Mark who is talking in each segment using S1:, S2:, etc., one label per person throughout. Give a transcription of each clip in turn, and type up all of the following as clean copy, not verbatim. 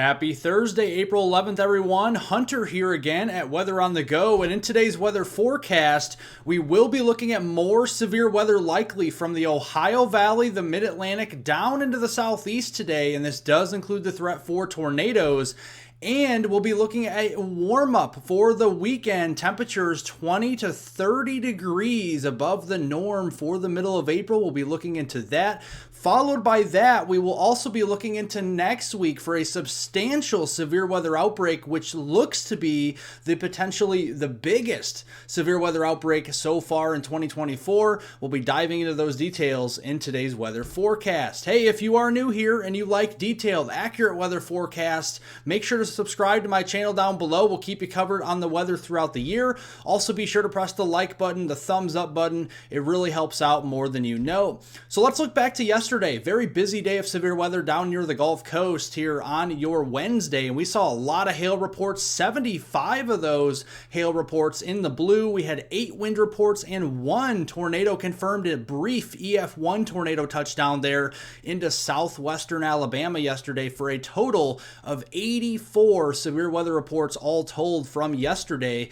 S1: Happy Thursday, April 11th, everyone. Hunter here again at Weather on the Go. And in today's weather forecast, we will be looking at more severe weather likely from the Ohio Valley, the Mid-Atlantic, down into the southeast today. And this does include the threat for tornadoes. And we'll be looking at a warm up for the weekend. Temperatures 20 to 30 degrees above the norm for the middle of April. We'll be looking into that. Followed by that, we will also be looking into next week for a substantial severe weather outbreak, which looks to be potentially the biggest severe weather outbreak so far in 2024. We'll be diving into those details in today's weather forecast. Hey, if you are new here and you like detailed, accurate weather forecasts, make sure to subscribe to my channel down below. We'll keep you covered on the weather throughout the year. Also, be sure to press the like button, the thumbs up button. It really helps out more than you know. So let's look back to yesterday. Very busy day of severe weather down near the Gulf Coast here on your Wednesday. And we saw a lot of hail reports, 75 of those hail reports in the blue. We had 8 wind reports and 1 tornado confirmed, a brief EF1 tornado touchdown there into southwestern Alabama yesterday for a total of 84 severe weather reports all told from yesterday.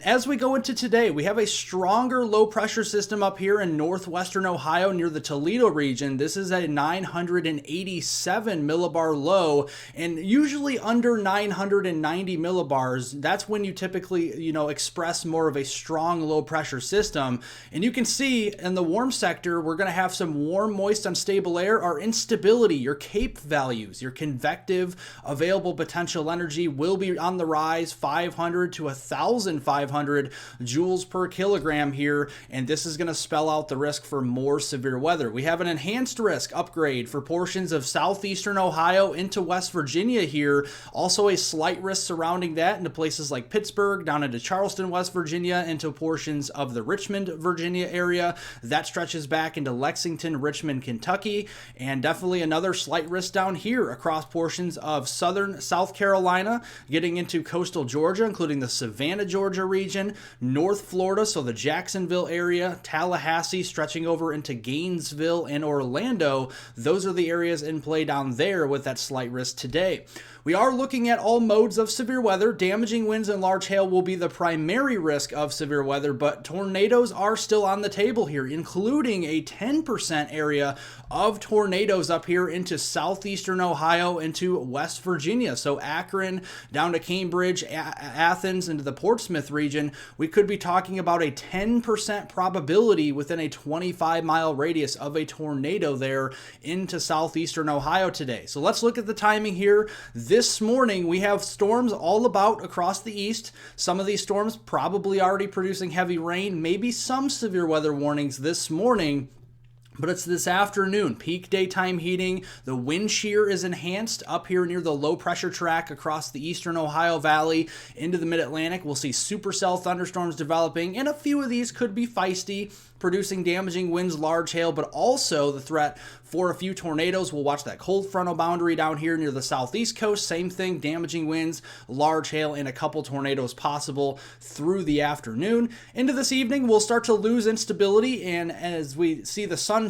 S1: As we go into today, we have a stronger low pressure system up here in northwestern Ohio near the Toledo region. This is a 987 millibar low, and usually under 990 millibars. That's when you typically, express more of a strong low pressure system. And you can see in the warm sector, we're going to have some warm, moist, unstable air. Our instability, your CAPE values, your convective available potential energy will be on the rise, 500 to 1,500 joules per kilogram here, and this is going to spell out the risk for more severe weather. We have an enhanced risk upgrade for portions of southeastern Ohio into West Virginia here. Also a slight risk surrounding that into places like Pittsburgh, down into Charleston, West Virginia, into portions of the Richmond, Virginia area. That stretches back into Lexington, Richmond, Kentucky, and definitely another slight risk down here across portions of southern South Carolina, getting into coastal Georgia, including the Savannah, Georgia region, North Florida, so the Jacksonville area, Tallahassee, stretching over into Gainesville and Orlando. Those are the areas in play down there with that slight risk today. We are looking at all modes of severe weather. Damaging winds and large hail will be the primary risk of severe weather, but tornadoes are still on the table here, including a 10% area of tornadoes up here into southeastern Ohio, into West Virginia. So Akron down to Cambridge, Athens, into the Portsmouth region. We could be talking about a 10% probability within a 25-mile radius of a tornado there into southeastern Ohio today. So let's look at the timing here. This morning, we have storms all about across the east. Some of these storms probably already producing heavy rain, maybe some severe weather warnings this morning. But it's this afternoon, peak daytime heating. The wind shear is enhanced up here near the low pressure track across the eastern Ohio Valley into the mid-Atlantic. We'll see supercell thunderstorms developing, and a few of these could be feisty, producing damaging winds, large hail, but also the threat for a few tornadoes. We'll watch that cold frontal boundary down here near the southeast coast. Same thing, damaging winds, large hail, and a couple tornadoes possible through the afternoon. Into this evening, we'll start to lose instability, and as we see the sun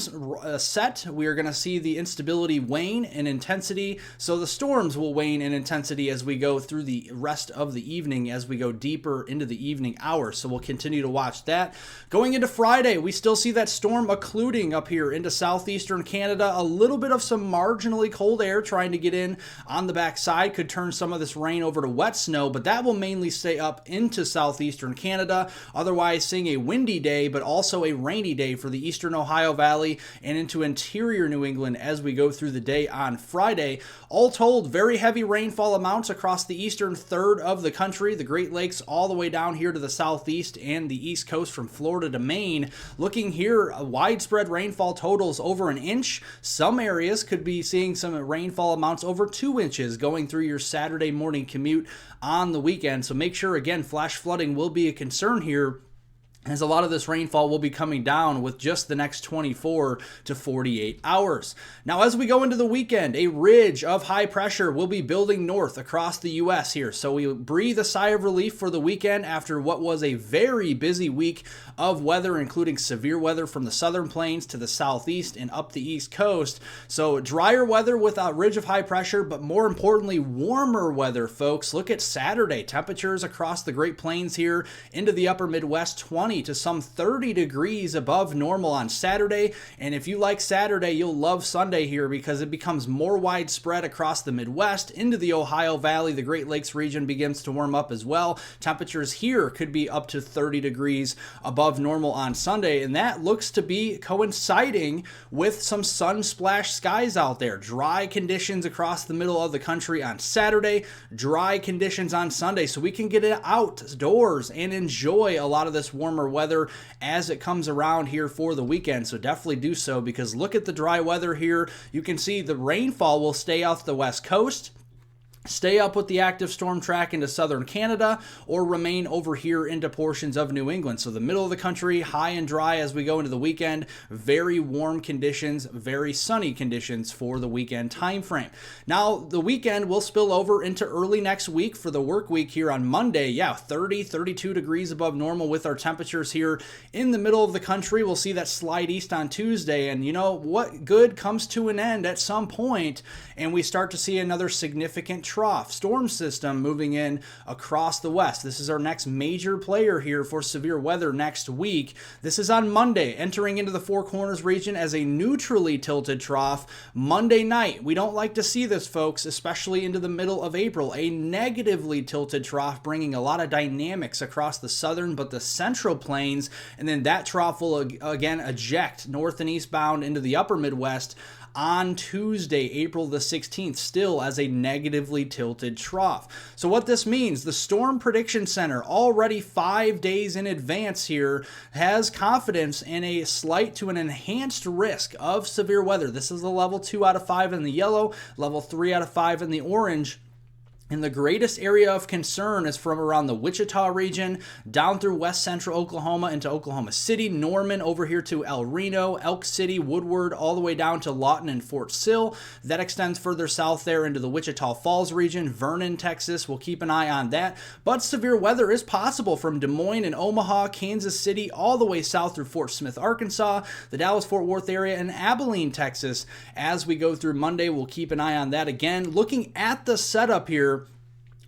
S1: set, we are going to see the instability wane in intensity. So the storms will wane in intensity as we go through the rest of the evening, as we go deeper into the evening hours. So we'll continue to watch that. Going into Friday, we still see that storm occluding up here into southeastern Canada. A little bit of some marginally cold air trying to get in on the backside could turn some of this rain over to wet snow, but that will mainly stay up into southeastern Canada. Otherwise, seeing a windy day, but also a rainy day for the eastern Ohio Valley and into interior New England as we go through the day on Friday. All told, very heavy rainfall amounts across the eastern third of the country, the Great Lakes all the way down here to the southeast and the east coast from Florida to Maine. Looking here, widespread rainfall totals over an inch. Some areas could be seeing some rainfall amounts over 2 inches going through your Saturday morning commute on the weekend. So make sure, again, flash flooding will be a concern here as a lot of this rainfall will be coming down with just the next 24 to 48 hours. Now, as we go into the weekend, a ridge of high pressure will be building north across the U.S. here. So we breathe a sigh of relief for the weekend after what was a very busy week of weather, including severe weather from the southern plains to the southeast and up the east coast. So drier weather with a ridge of high pressure, but more importantly, warmer weather, folks. Look at Saturday. Temperatures across the Great Plains here into the upper Midwest, 20 to some 30 degrees above normal on Saturday. And if you like Saturday, you'll love Sunday here because it becomes more widespread across the Midwest into the Ohio Valley. The Great Lakes region begins to warm up as well. Temperatures here could be up to 30 degrees above normal on Sunday, and that looks to be coinciding with some sun-splashed skies out there. Dry conditions across the middle of the country on Saturday, dry conditions on Sunday, so we can get outdoors and enjoy a lot of this warmer weather as it comes around here for the weekend. So definitely do so, because look at the dry weather here. You can see the rainfall will stay off the west coast, stay up with the active storm track into southern Canada, or remain over here into portions of New England. So the middle of the country, high and dry as we go into the weekend. Very warm conditions, very sunny conditions for the weekend time frame. Now, the weekend will spill over into early next week for the work week here on Monday. Yeah, 30, 32 degrees above normal with our temperatures here in the middle of the country. We'll see that slide east on Tuesday. And you know what good comes to an end at some point, and we start to see another significant trough storm system moving in across the west. This is our next major player here for severe weather next week. This is on Monday, entering into the Four Corners region as a neutrally tilted trough Monday night. We don't like to see this, folks, especially into the middle of April. A negatively tilted trough bringing a lot of dynamics across the southern but the central plains, and then that trough will again eject north and eastbound into the upper Midwest on Tuesday, April the 16th, still as a negatively tilted trough. So what this means, the Storm Prediction Center, already 5 days in advance here, has confidence in a slight to an enhanced risk of severe weather. This is a level 2 out of 5 in the yellow, level 3 out of 5 in the orange. And the greatest area of concern is from around the Wichita region, down through west central Oklahoma into Oklahoma City, Norman over here to El Reno, Elk City, Woodward, all the way down to Lawton and Fort Sill. That extends further south there into the Wichita Falls region, Vernon, Texas. We'll keep an eye on that. But severe weather is possible from Des Moines and Omaha, Kansas City, all the way south through Fort Smith, Arkansas, the Dallas-Fort Worth area, and Abilene, Texas. As we go through Monday, we'll keep an eye on that again. Looking at the setup here,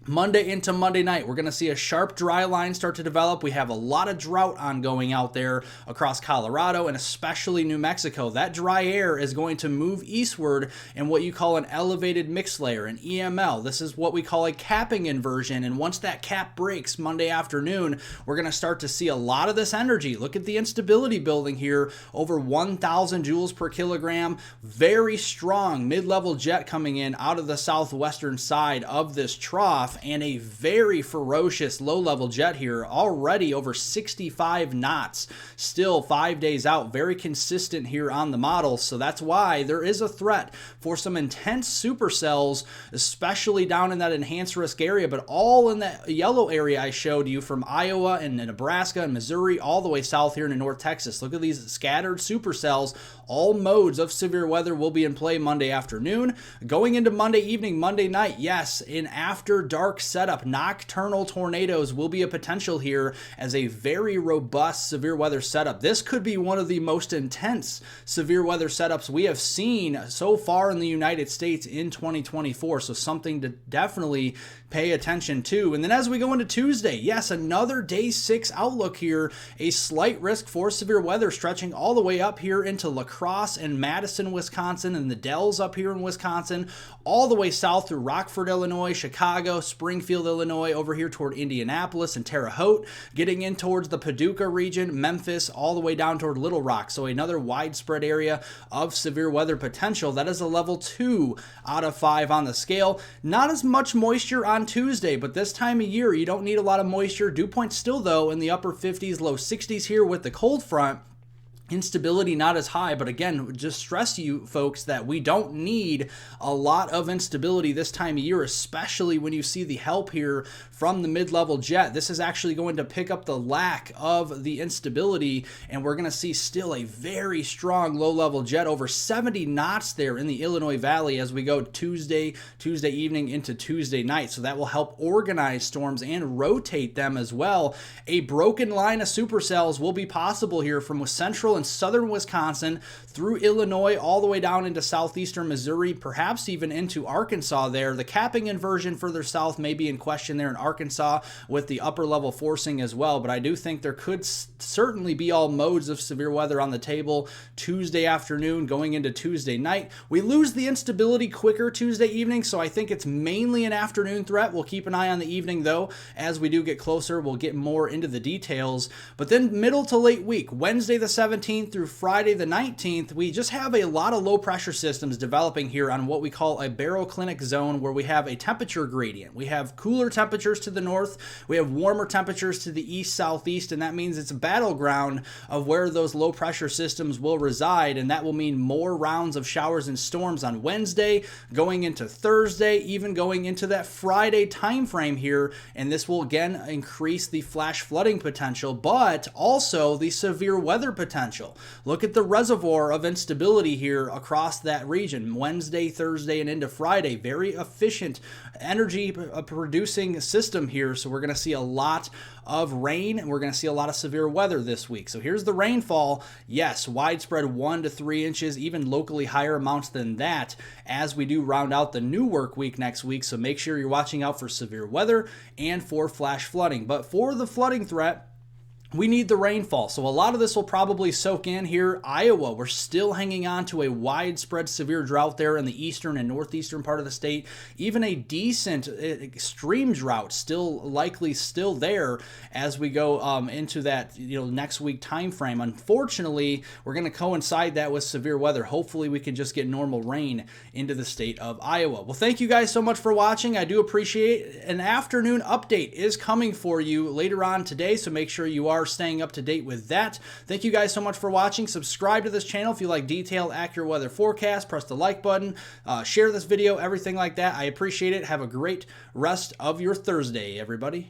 S1: Monday into Monday night, we're going to see a sharp dry line start to develop. We have a lot of drought ongoing out there across Colorado and especially New Mexico. That dry air is going to move eastward in what you call an elevated mix layer, an EML. This is what we call a capping inversion, and once that cap breaks Monday afternoon, we're going to start to see a lot of this energy. Look at the instability building here, over 1,000 joules per kilogram. Very strong mid-level jet coming in out of the southwestern side of this trough, and a very ferocious low-level jet here, already over 65 knots, still 5 days out, very consistent here on the model. So that's why there is a threat for some intense supercells, especially down in that enhanced risk area, but all in that yellow area I showed you from Iowa and Nebraska and Missouri all the way south here into North Texas. Look at these scattered supercells. All modes of severe weather will be in play Monday afternoon. Going into Monday evening, Monday night, yes, in after dark setup, nocturnal tornadoes will be a potential here as a very robust severe weather setup. This could be one of the most intense severe weather setups we have seen so far in the United States in 2024. So something to definitely pay attention to. And then as we go into Tuesday, yes, another day 6 outlook here, a slight risk for severe weather stretching all the way up here into La Crosse and Madison, Wisconsin, and the Dells up here in Wisconsin, all the way south through Rockford, Illinois, Chicago, Springfield, Illinois, over here toward Indianapolis and Terre Haute, getting in towards the Paducah region, Memphis, all the way down toward Little Rock. So another widespread area of severe weather potential. That is a level 2 out of 5 on the scale. Not as much moisture on Tuesday, but this time of year, you don't need a lot of moisture. Dew point still, though, in the upper 50s, low 60s here with the cold front. Instability not as high, but again, just stress you folks that we don't need a lot of instability this time of year, especially when you see the help here from the mid-level jet. This is actually going to pick up the lack of the instability, and we're going to see still a very strong low-level jet, over 70 knots there in the Illinois Valley as we go Tuesday evening into Tuesday night. So that will help organize storms and rotate them as well. A broken line of supercells will be possible here from central and southern Wisconsin through Illinois all the way down into southeastern Missouri, perhaps even into Arkansas there. The capping inversion further south may be in question there in Arkansas with the upper level forcing as well, but I do think there could certainly be all modes of severe weather on the table Tuesday afternoon going into Tuesday night. We lose the instability quicker Tuesday evening, so I think it's mainly an afternoon threat. We'll keep an eye on the evening though. As we do get closer, we'll get more into the details. But then middle to late week, Wednesday the 17th through Friday the 19th, we just have a lot of low pressure systems developing here on what we call a baroclinic zone, where we have a temperature gradient. We have cooler temperatures to the north, we have warmer temperatures to the east southeast, and that means it's a battleground of where those low pressure systems will reside, and that will mean more rounds of showers and storms on Wednesday, going into Thursday, even going into that Friday time frame here, and this will again increase the flash flooding potential, but also the severe weather potential. Look at the reservoir of instability here across that region. Wednesday, Thursday, and into Friday. Very efficient energy producing system here. So we're going to see a lot of rain, and we're going to see a lot of severe weather this week. So here's the rainfall. Yes, widespread 1 to 3 inches, even locally higher amounts than that as we do round out the new work week next week. So make sure you're watching out for severe weather and for flash flooding. But for the flooding threat, we need the rainfall. So a lot of this will probably soak in here. Iowa, we're still hanging on to a widespread severe drought there in the eastern and northeastern part of the state. Even a decent extreme drought likely still there as we go into that next week time frame. Unfortunately, we're going to coincide that with severe weather. Hopefully we can just get normal rain into the state of Iowa. Well, thank you guys so much for watching. I do appreciate it. An afternoon update is coming for you later on today, so make sure you are staying up to date with that. Thank you guys so much for watching. Subscribe to this channel if you like detailed, accurate weather forecast. Press the like button, share this video, everything like that. I appreciate it. Have a great rest of your Thursday, everybody.